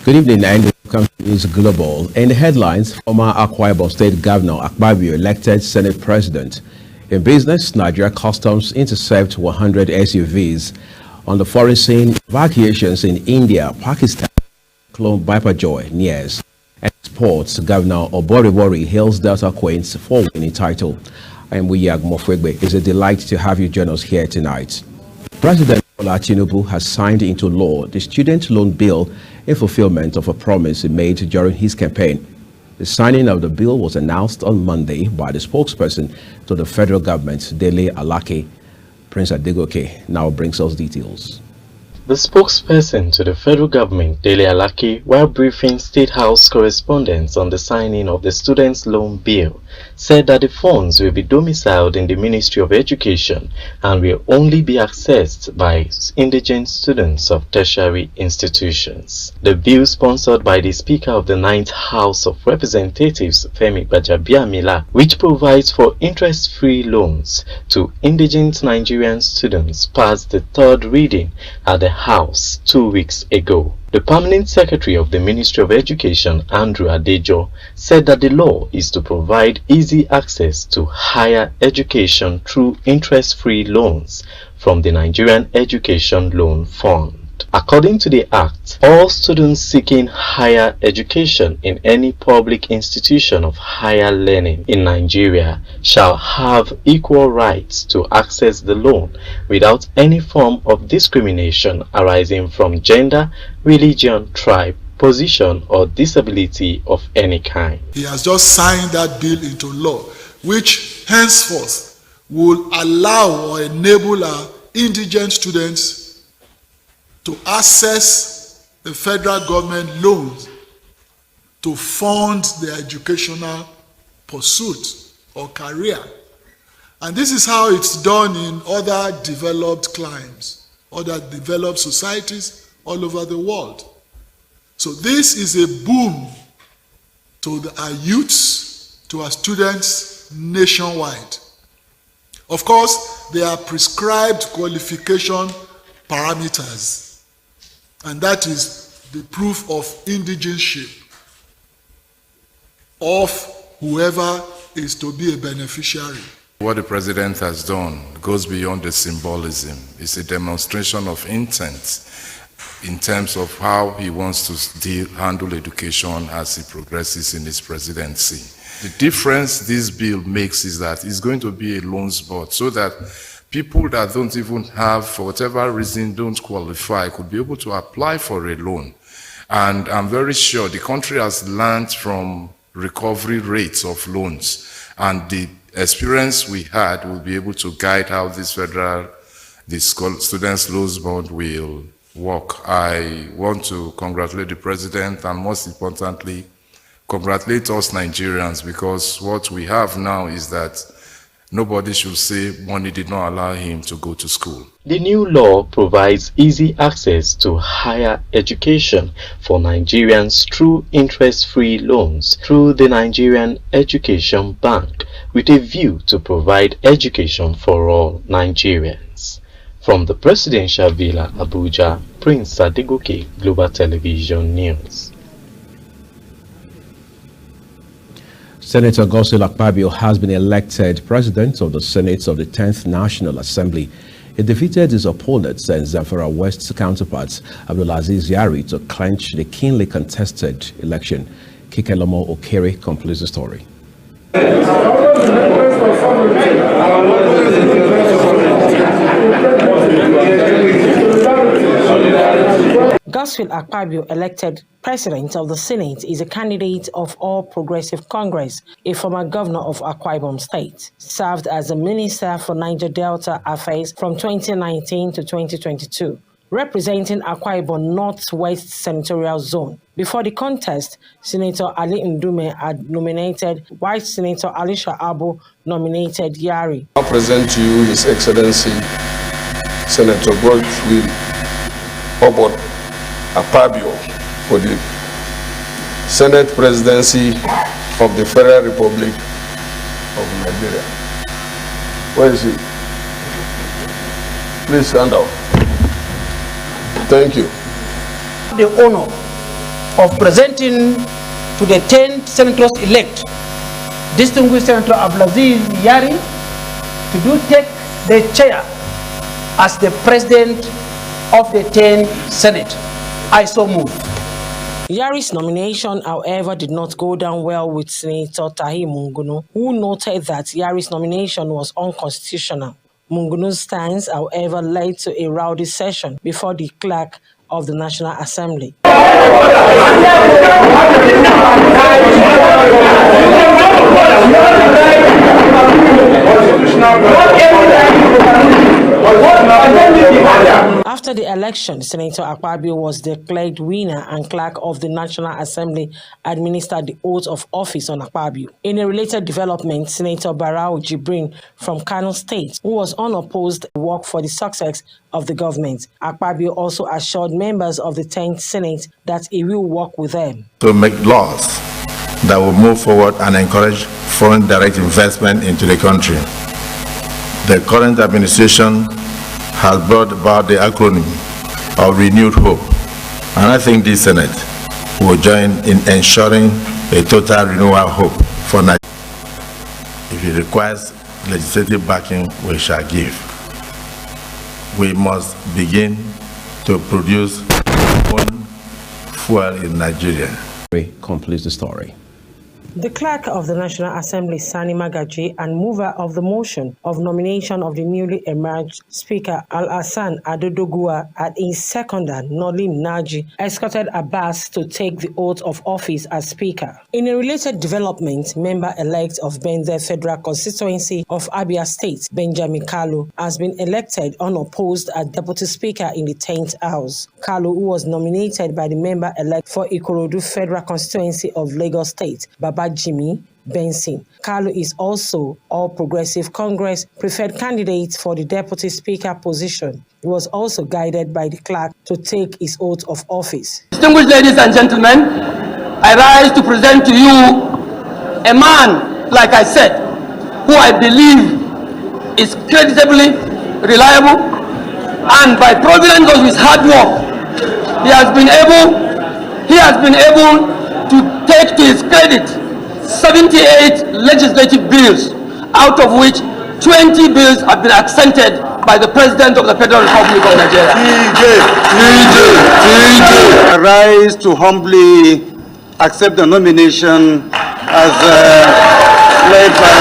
Good evening and welcome to News Global. In the headlines, former Akwa Ibom State Governor Akpabio elected Senate President. In business, Nigeria Customs intercept 100 SUVs. On the foreign scene, evacuations in India, Pakistan, clone Bipajoy nears. And sports, Governor Oboribori hails Delta Queens for winning title. I am Wiyag Mofwegbe. It's a delight to have you join us here tonight. President Bola Tinubu has signed into law the student loan bill in fulfillment of a promise he made during his campaign. The signing of the bill was announced on Monday by the spokesperson to the federal government, Dele Alake. Prince Adegoke now brings us details. The spokesperson to the federal government, Dele Alake, while briefing State House correspondents on the signing of the students' loan bill, said that the funds will be domiciled in the Ministry of Education and will only be accessed by indigent students of tertiary institutions. The bill, sponsored by the Speaker of the 9th House of Representatives, Femi Gbajabiamila, which provides for interest-free loans to indigent Nigerian students, passed the third reading at the House 2 weeks ago. The Permanent Secretary of the Ministry of Education, Andrew Adejo, said that the law is to provide easy access to higher education through interest-free loans from the Nigerian Education Loan Fund. According to the Act, all students seeking higher education in any public institution of higher learning in Nigeria shall have equal rights to access the loan without any form of discrimination arising from gender, religion, tribe, position, or disability of any kind. He has just signed that bill into law, which henceforth will allow or enable our indigent students to access the federal government loans to fund their educational pursuit or career. And this is how it's done in other developed climes, other developed societies all over the world. So this is a boom to our youths, to our students nationwide. Of course, there are prescribed qualification parameters, and that is the proof of indigenship of whoever is to be a beneficiary. What the president has done goes beyond the symbolism. It's a demonstration of intent in terms of how he wants to handle education as he progresses in his presidency. The difference this bill makes is that it's going to be a loans board, so that people that don't even have, for whatever reason, don't qualify, could be able to apply for a loan. And I'm very sure the country has learned from recovery rates of loans, and the experience we had will be able to guide how the Students' Loans Board will work. I want to congratulate the president, and most importantly, congratulate us Nigerians, because what we have now is that nobody should say money did not allow him to go to school. The new law provides easy access to higher education for Nigerians through interest-free loans through the Nigerian Education Bank, with a view to provide education for all Nigerians. From the Presidential Villa, Abuja, Prince Adegoke, Global Television News. Senator Godswill Akpabio has been elected President of the Senate of the 10th National Assembly. He defeated his opponents and Zamfara West's counterparts, Abdulaziz Yari, to clinch the keenly contested election. Kikelomo Okere completes the story. Godswill Akpabio, elected President of the Senate, is a candidate of All Progressive Congress, a former governor of Akwa Ibom State. Served as a Minister for Niger Delta Affairs from 2019 to 2022, representing Akwa Ibom Northwest Senatorial Zone. Before the contest, Senator Ali Ndume had nominated, while Senator Alisha Abu nominated Yari. I present to you His Excellency Senator Godswill Akpabio for the Senate Presidency of the Federal Republic of Nigeria. Where is he? Please stand up. Thank you. The honor of presenting to the 10 senators-elect, distinguished Senator Abdulaziz Yari, to take the chair as the president of the 10 Senate. I so move. Yari's nomination, however, did not go down well with Senator Tahir Mungunu, who noted that Yari's nomination was unconstitutional. Mungunu's stance, however, led to a rowdy session before the clerk of the National Assembly. After the election, Senator Akpabio was declared winner and clerk of the National Assembly administered the oath of office on Akpabio. In a related development, Senator Barau Jibrin from Kano State, who was unopposed, worked for the success of the government. Akpabio also assured members of the 10th Senate that he will work with them to make laws that will move forward and encourage foreign direct investment into the country. The current administration has brought about the acronym of Renewed Hope, and I think this Senate will join in ensuring a total renewal of hope for Nigeria. If it requires legislative backing, we shall give. We must begin to produce our own fuel in Nigeria. Completes the story. The clerk of the National Assembly, Sani Magaji, and mover of the motion of nomination of the newly emerged Speaker Al-Hassan Adodogua and his seconder, Nolim Naji, escorted Abbas to take the oath of office as Speaker. In a related development, member-elect of Benze Federal Constituency of Abia State, Benjamin Kalu, has been elected unopposed as Deputy Speaker in the 10th House. Kalu, who was nominated by the member-elect for Ikorodu Federal Constituency of Lagos State, Baba Jimmy Benson. Kalu is also All Progressive Congress preferred candidate for the Deputy Speaker position. He was also guided by the clerk to take his oath of office. Distinguished ladies and gentlemen, I rise to present to you a man, like I said, who I believe is creditably reliable, and by providence of his hard work, he has been able to take to his credit 78 legislative bills, out of which 20 bills have been accented by the President of the Federal Republic of Nigeria. I rise to humbly accept the nomination as led by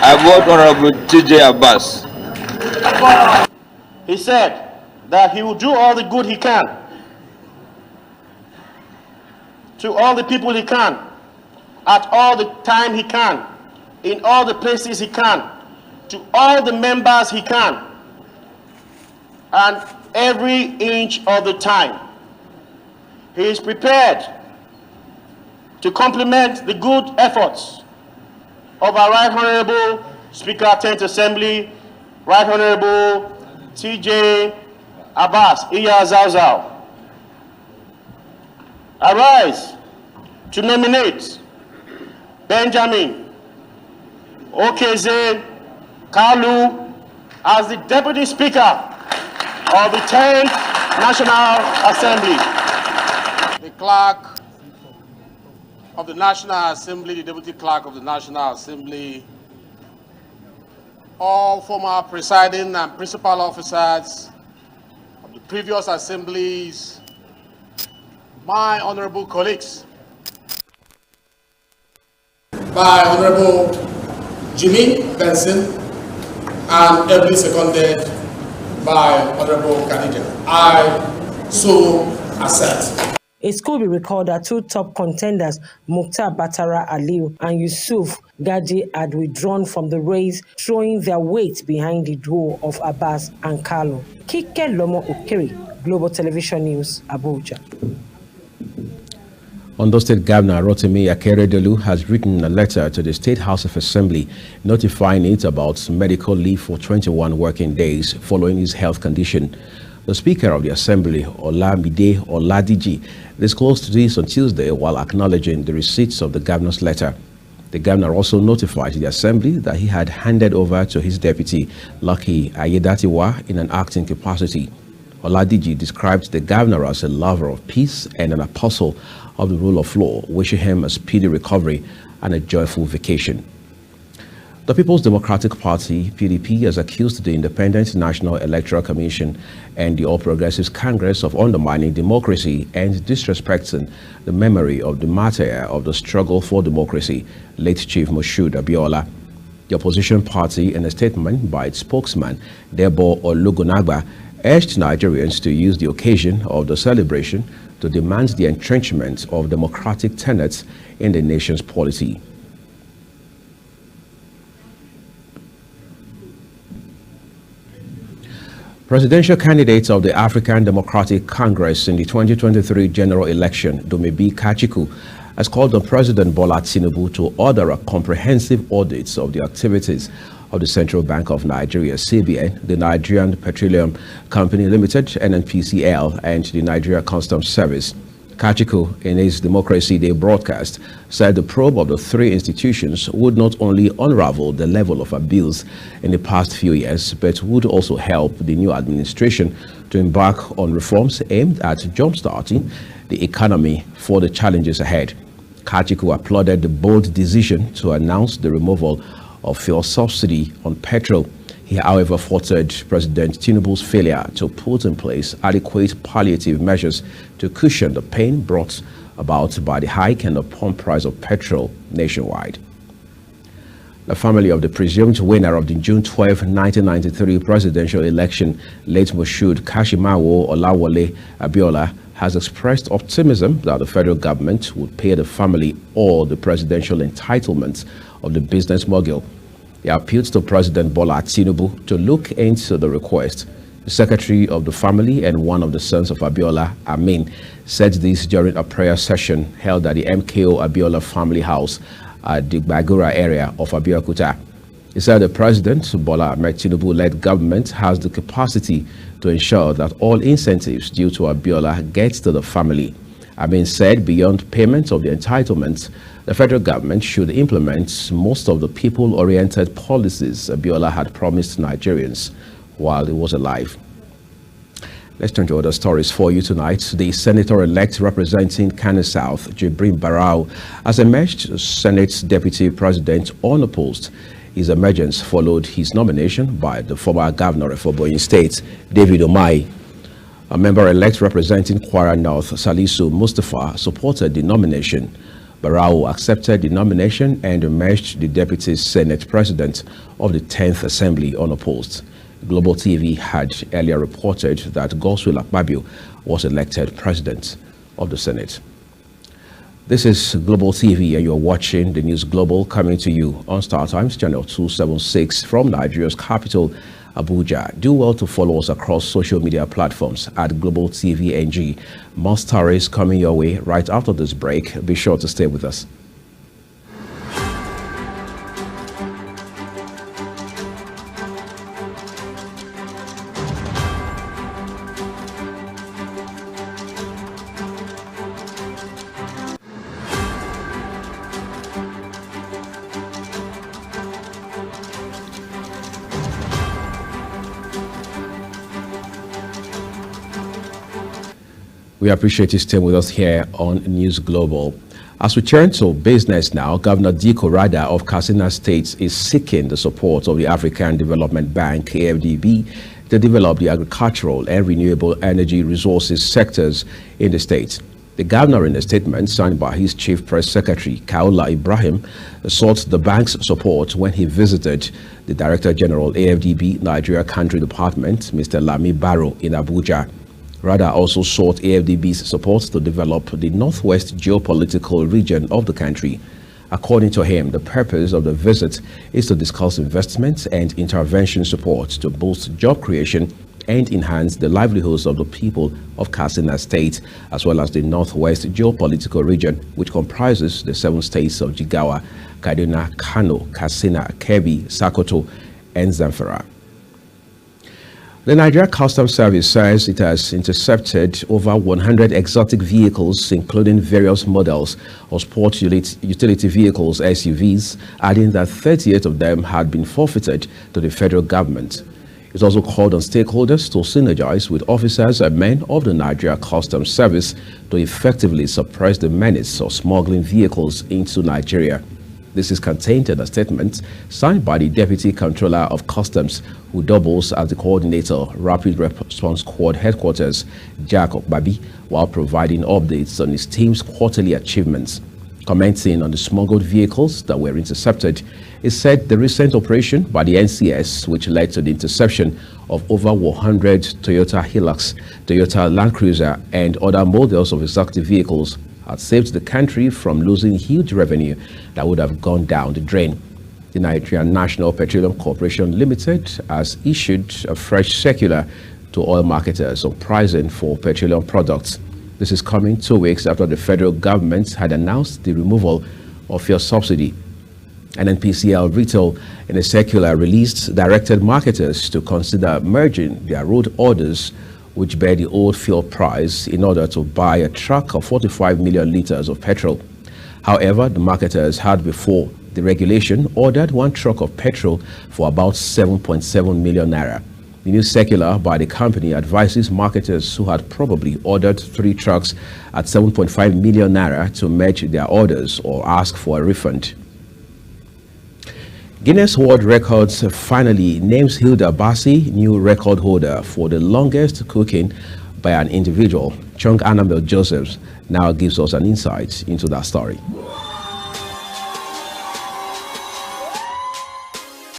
I vote Honorable TJ Abbas. He said that he will do all the good he can to all the people he can, at all the time he can, in all the places he can, to all the members he can, and every inch of the time. He is prepared to complement the good efforts of our Right Honorable Speaker, 10th Assembly, Right Honorable TJ Abbas Iya Zauzau. I rise to nominate Benjamin Okeze Kalu as the Deputy Speaker of the 10th National Assembly. The Clerk of the National Assembly, the Deputy Clerk of the National Assembly, all former presiding and principal officers of the previous assemblies, my honorable colleagues, by Honorable Jimmy Benson, and ably seconded by Honorable Khadija. I so accept. It could be recalled that two top contenders, Mukhtar Batara Aliu and Yusuf Gadi, had withdrawn from the race, throwing their weight behind the duo of Abbas and Kalu. Kike Lomo Okere, Global Television News, Abuja. Ondo State Governor Rotimi Akeredolu has written a letter to the State House of Assembly notifying it about medical leave for 21 working days following his health condition. The Speaker of the Assembly, Olamide Oladiji, disclosed this on Tuesday while acknowledging the receipts of the governor's letter. The governor also notified the assembly that he had handed over to his deputy, Lucky Ayedatiwa, in an acting capacity. Oladiji described the governor as a lover of peace and an apostle of the rule of law, wishing him a speedy recovery and a joyful vacation. The People's Democratic Party, PDP, has accused the Independent National Electoral Commission and the All Progressives Congress of undermining democracy and disrespecting the memory of the martyr of the struggle for democracy, late Chief Moshood Abiola. The opposition party, in a statement by its spokesman, Debo Olugunagba, urged Nigerians to use the occasion of the celebration to demand the entrenchment of democratic tenets in the nation's polity. Presidential candidate of the African Democratic Congress in the 2023 general election, Dumebi Kachiku, has called on President Bola Tinubu to order a comprehensive audit of the activities of the Central Bank of Nigeria, CBN, the Nigerian Petroleum Company Limited, NNPCL, and the Nigeria Customs Service. Kachiku, in his Democracy Day broadcast, said the probe of the three institutions would not only unravel the level of abuse in the past few years, but would also help the new administration to embark on reforms aimed at jump-starting the economy for the challenges ahead. Kachiku applauded the bold decision to announce the removal of fuel subsidy on petrol. He, however, faltered President Tinubu's failure to put in place adequate palliative measures to cushion the pain brought about by the hike in the pump price of petrol nationwide. The family of the presumed winner of the June 12, 1993 presidential election, late Moshood Kashimawo Olawale Abiola, has expressed optimism that the federal government would pay the family all the presidential entitlements of the business mogul. He appealed to President Bola Tinubu to look into the request. The secretary of the family and one of the sons of Abiola, Amin, said this during a prayer session held at the MKO Abiola family house at the Bagura area of Abeokuta. He said the President Bola Ahmed Tinubu-led government has the capacity to ensure that all incentives due to Abiola get to the family. Amin said beyond payment of the entitlements, the federal government should implement most of the people-oriented policies Abiola had promised Nigerians while he was alive. Let's turn to other stories for you tonight. The senator-elect representing Kano South, Jibrin Barau, has emerged as Senate Deputy President unopposed. His emergence followed his nomination by the former governor of Ebonyi State, David Umahi. A member-elect representing Kwara North, Salisu Mustafa, supported the nomination. Barau accepted the nomination and emerged the Deputy Senate President of the 10th Assembly unopposed. Global TV had earlier reported that Godswill Akpabio was elected President of the Senate. This is Global TV and you're watching the News Global, coming to you on Star Times channel 276 from Nigeria's capital, Abuja. Do well to follow us across social media platforms at Global TV NG. More stories coming your way right after this break. Be sure to stay with us. We appreciate you staying with us here on News Global. As we turn to business now, Governor Diko Rada of Katsina State is seeking the support of the African Development Bank, AFDB, to develop the agricultural and renewable energy resources sectors in the state. The governor, in a statement signed by his chief press secretary, Kaola Ibrahim, sought the bank's support when he visited the Director General, AFDB Nigeria Country Department, Mr. Lami Barrow, in Abuja. Rada also sought AFDB's support to develop the northwest geopolitical region of the country. According to him, the purpose of the visit is to discuss investment and intervention support to boost job creation and enhance the livelihoods of the people of Katsina State, as well as the northwest geopolitical region, which comprises the 7 states of Jigawa, Kaduna, Kano, Katsina, Kebbi, Sokoto, and Zamfara. The Nigeria Customs Service says it has intercepted over 100 exotic vehicles, including various models of sport utility vehicles, SUVs, adding that 38 of them had been forfeited to the federal government. It also called on stakeholders to synergize with officers and men of the Nigeria Customs Service to effectively suppress the menace of smuggling vehicles into Nigeria. This is contained in a statement signed by the Deputy Controller of Customs, who doubles as the coordinator, Rapid Response Squad Headquarters, Jack Okbabi, while providing updates on his team's quarterly achievements. Commenting on the smuggled vehicles that were intercepted, it said the recent operation by the NCS, which led to the interception of over 100 Toyota Hilux, Toyota Land Cruiser, and other models of exotic vehicles, had saved the country from losing huge revenue that would have gone down the drain. The Nigerian National Petroleum Corporation Limited has issued a fresh circular to oil marketers on pricing for petroleum products. This is coming 2 weeks after the federal government had announced the removal of fuel subsidy. NNPCL Retail, in a circular released, directed marketers to consider merging their road orders, which bear the old fuel price, in order to buy a truck of 45 million liters of petrol. However, the marketers had before the regulation ordered one truck of petrol for about 7.7 million naira. The new circular by the company advises marketers who had probably ordered 3 trucks at 7.5 million naira to merge their orders or ask for a refund. Guinness World Records finally names Hilda Bassi new record holder for the longest cooking by an individual. Chung Annabel Josephs now gives us an insight into that story.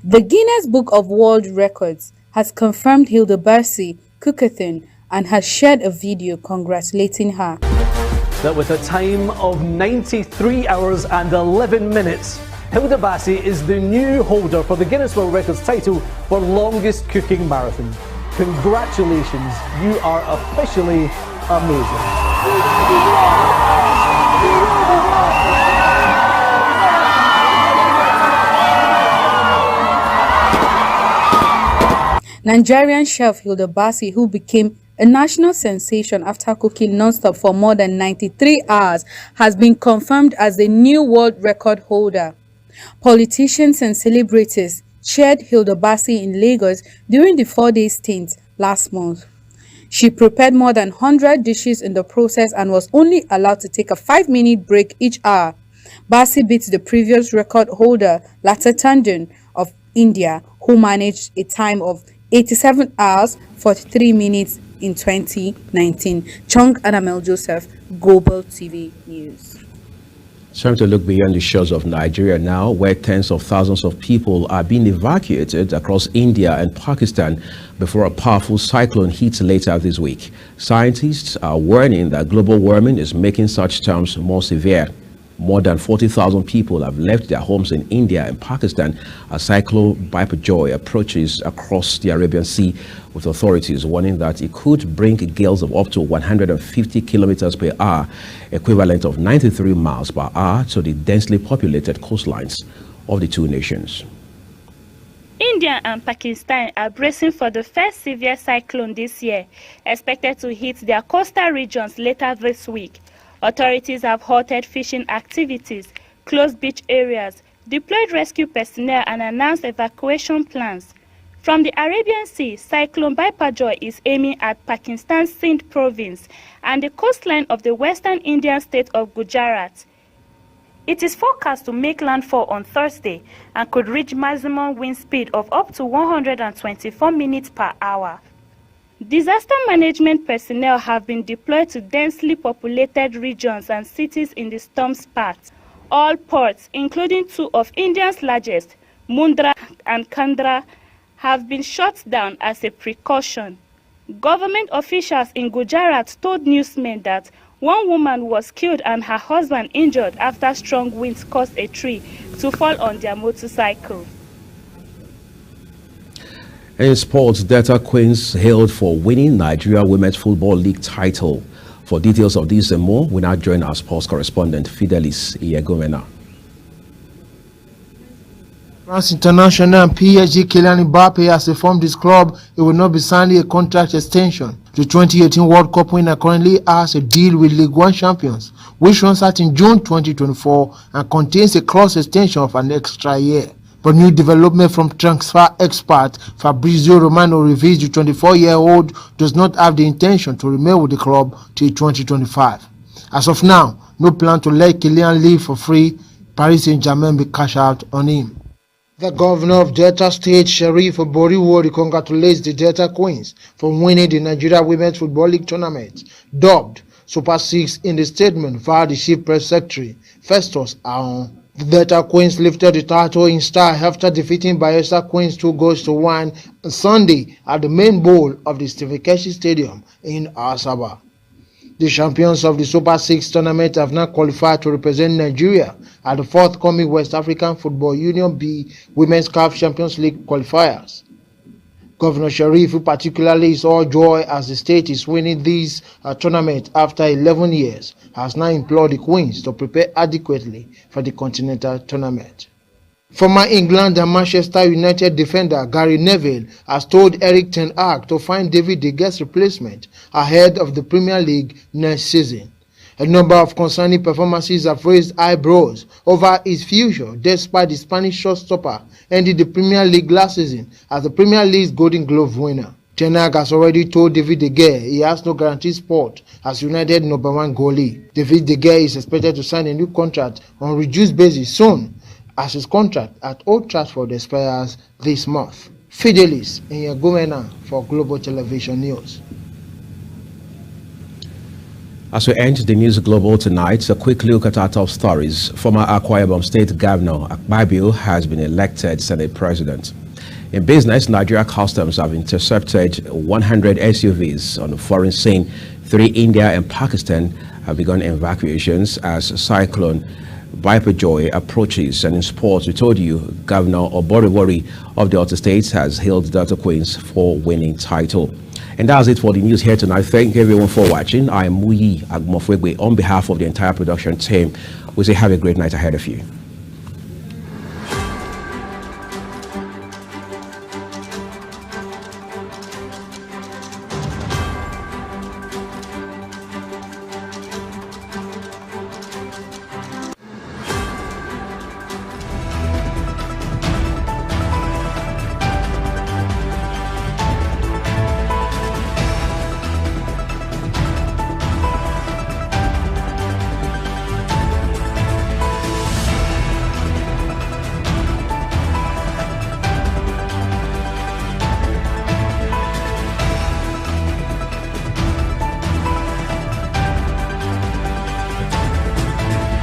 The Guinness Book of World Records has confirmed Hilda Bassi cookathon and has shared a video congratulating her. That with a time of 93 hours and 11 minutes, Hilda Bassi is the new holder for the Guinness World Records title for longest cooking marathon. Congratulations, you are officially amazing. Nigerian chef Hilda Bassi, who became a national sensation after cooking non-stop for more than 93 hours, has been confirmed as the new world record holder. Politicians and celebrities cheered Hilda Bassi in Lagos during the 4-day stint last month. She prepared more than 100 dishes in the process and was only allowed to take a 5-minute break each hour. Bassi beat the previous record holder, Lata Tandon of India, who managed a time of 87 hours, 43 minutes in 2019. Chung Annabel Joseph, Global TV News. It's time to look beyond the shores of Nigeria now, where tens of thousands of people are being evacuated across India and Pakistan before a powerful cyclone hits later this week. Scientists are warning that global warming is making such storms more severe. More than 40,000 people have left their homes in India and Pakistan as Cyclone Biparjoy approaches across the Arabian Sea, with authorities warning that it could bring gales of up to 150 kilometers per hour, equivalent of 93 miles per hour, to the densely populated coastlines of the two nations. India and Pakistan are bracing for the first severe cyclone this year, expected to hit their coastal regions later this week. Authorities have halted fishing activities, closed beach areas, deployed rescue personnel, and announced evacuation plans. From the Arabian Sea, Cyclone Biparjoy is aiming at Pakistan's Sindh province and the coastline of the western Indian state of Gujarat. It is forecast to make landfall on Thursday and could reach maximum wind speed of up to 124 minutes per hour. Disaster management personnel have been deployed to densely populated regions and cities in the storm's path. All ports, including 2 of India's largest, Mundra and Kandra, have been shut down as a precaution. Government officials in Gujarat told newsmen that one woman was killed and her husband injured after strong winds caused a tree to fall on their motorcycle. In sports, Delta Queens hailed for winning Nigeria Women's Football League title. For details of this and more, we now join our sports correspondent, Fidelis Iyegomena. France international and PSG Kylian Mbappe has informed his club he will not be signing a contract extension. The 2018 World Cup winner currently has a deal with Ligue 1 champions, which runs out in June 2024 and contains a clause extension of an extra year. But new development from transfer expert Fabrizio Romano reveals the 24-year-old does not have the intention to remain with the club till 2025. As of now, no plan to let Kylian leave for free. Paris Saint-Germain will cash out on him. The governor of Delta State, Sheriff Boriwori, congratulates the Delta Queens for winning the Nigeria Women's Football League tournament, dubbed Super 6 in the statement via the Chief Press Secretary, Festus Ahon. The Delta Queens lifted the title in style after defeating Bayelsa Queens 2-1 on Sunday at the main bowl of the Stephen Keshi Stadium in Asaba. The champions of the Super 6 tournament have now qualified to represent Nigeria at the forthcoming West African Football Union B Women's CAF Champions League qualifiers. Governor Sharif, who particularly is all joy as the state is winning this tournament after 11 years, has now implored the Queens to prepare adequately for the continental tournament. Former England and Manchester United defender Gary Neville has told Eric Ten Hag to find David De Gea's replacement ahead of the Premier League next season. A number of concerning performances have raised eyebrows over his future despite the Spanish shortstopper ending the Premier League last season as the Premier League's Golden Glove winner. Ten Hag has already told David De Gea he has no guaranteed spot as United #1 goalie. David De Gea is expected to sign a new contract on reduced basis soon, as his contract at Old Trafford expires this month. Fidelis Nyagumena for Global Television News. As we end the News Global tonight, a quick look at our top stories. Former Akwa Ibom State Governor Akpabio has been elected Senate President. In business, Nigeria Customs have intercepted 100 SUVs on the foreign scene. 3 India and Pakistan have begun evacuations as Cyclone Biperjoy approaches. And in sports, we told you Governor Oboriwori of Delta State has hailed Delta Queens for winning title. And that's it for the news here tonight. Thank you everyone for watching. I am Muyi Agmofwegwe on behalf of the entire production team. We say have a great night ahead of you.